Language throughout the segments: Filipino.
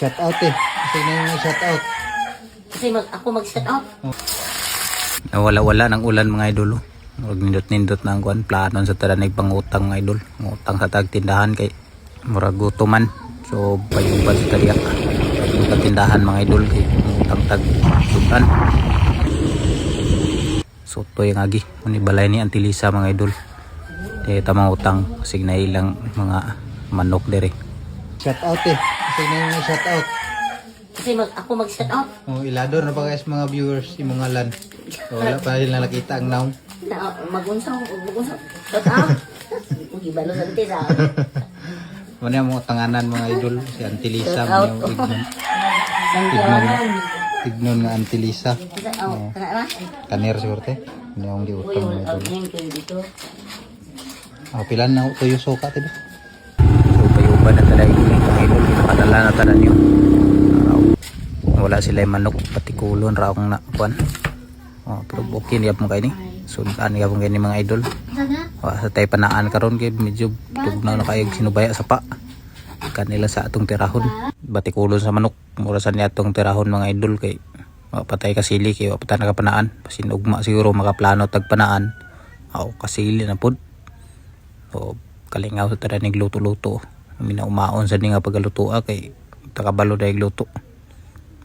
Shout out eh. Kasi na yung shout out. Kasi ako mag-shout out. Wala ng ulan mga idol. Huwag nindot-nindot na ang kuhan. Planon sa taranig pangutang mga idol. Ngutang sa tagtindahan kay murag gutuman. So payuban sa tariyak. Yung tagtindahan mga idol kay ngutang tagtutan. So to yung agi. Unibalay ni Antilisa mga idol. Kaya tamang utang. Kasi na ilang mga manok dere. Shout out eh. Kasi na yung shout out. Kasi ako mag-shout out. Oh, ilador na pa guys mga viewers. Imong ngalan. So, wala pa rin nakita ang naong. Na magunsaw. Shout out. Magibalo sa bitis ah. Ano yung mga tanganan mga idol. Si Antilisa. Shout out. Tignon nga Antilisa. Shout out. Kana ba? Kanir siguro te. Ano yung di Uy, utang mga idol. thank you dito. Oh, pilan na ito yung suka diba? So payuban na talaga yung mga idol. Nakadala na tanan yun. Wala sila yung manok. Pati kulon raw kung nakuan. Pero okay niya pong kayo ni. So saan niya pong kayo ni mga idol. Sa tayo panaan karon kay medyo tugnaw na kayo sinubaya sa pa. Kanila sa atong tirahon. Bati kulon sa manok. Murasan niya atong tirahon mga idol kay patay kasili kay wapatan nakapanaan. Pasinugma siguro makaplano tagpanaan. Kasili na pod. So kalingaw sa taranig luto-luto. Umaon sa ni nga pagaluto kay takabalo dahil luto.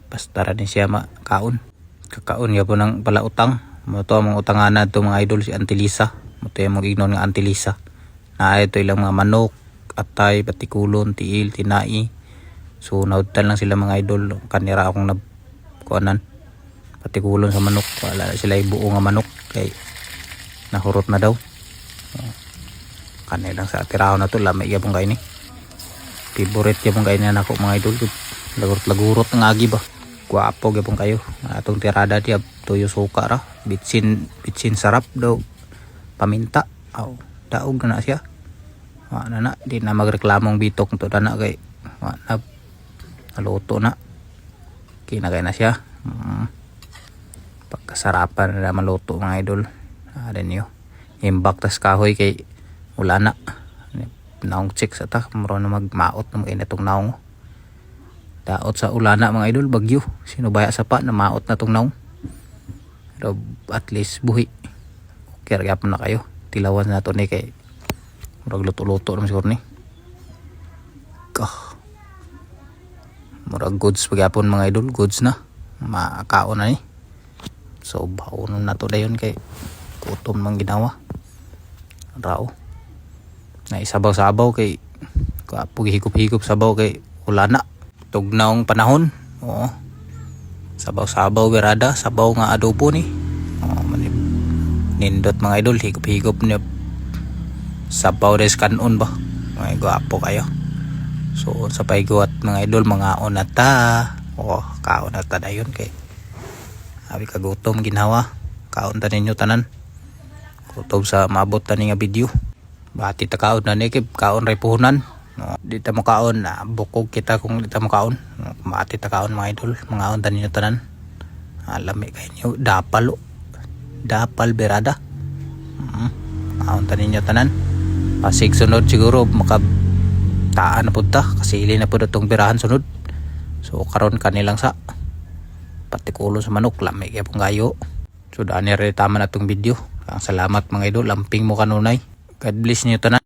Basta rin siya makaon. Kakaon niya po ng palautang. Ito ang mga utangan na ito mga idol si Antilisa. Ito yung mga ignon nga Antilisa. Na ito ilang mga manok, atay, batikulon, tiil, tinai. So naudtan lang sila mga idol. Kanira akong nabkuanan. Batikulon sa manok. Wala na sila ibuo nga manok. Kay nahurot na daw. Kanilang sa tiraho na ito. Lamay yapong kain eh. Favorite yapong kain na ako mga idol. Lagurot ng agi ba. Guwapo gyapon kayo. Atong tirada diya tuyo suka ra. Bitsin sarap daw. Paminta. Daog na siya. Na di na magreklamong bitok to na kay na naluto na. Kinagay na siya. Pagkasarapan na maluto mga idol. Aden niyo. Imbak tas kahoy kay wala na. Naong check sa ta. Muro na magmaot na mga inatong naong. Daot sa ulana mga idol, bagyo. Sinubaya sa pa, namaot na tong naong. Pero at least buhi. Okay, kaya na kayo. Tilawan na ito ni kay murag luto-luto naman siguro ni. Murag goods pagyapon mga idol, goods na. Makaon na ni. So baunon na to dayon kay kutom mang ginawa. Rao. Na isabaw-sabaw kay higop-higop sabaw kay ulana. Tugnaong panahon. Sabaw-sabaw berada, sabaw nga adobo ni. Nindot mga idol, higop-higop niya. Sabaw des kanon ba. May guwapo kayo. So sa payguat mga idol, mga onata. Kaon na ta dayon kay. Abi kagutom ginawa. Kaon ta ninyo tanan. Gutom sa maabot ta ni nga video. Bati ta kaon na ni kay kaon ray puhunan. Di ta mo kaon na bukog kita kung di ta mo kaon. Mati ta kaon mga idol, mga undan ninyo tanan. Alami kayo nyo, dapal berada. Undan ninyo tanan. Pasig sunod siguro makataan na punta, kasili na po itong birahan sunod. So karon kanilang sa patikulo sa manok, lami kaya pong gayo. So daan rin tama na itong video. Salamat mga idol, lamping mo kanunay. God bless nyo tanan.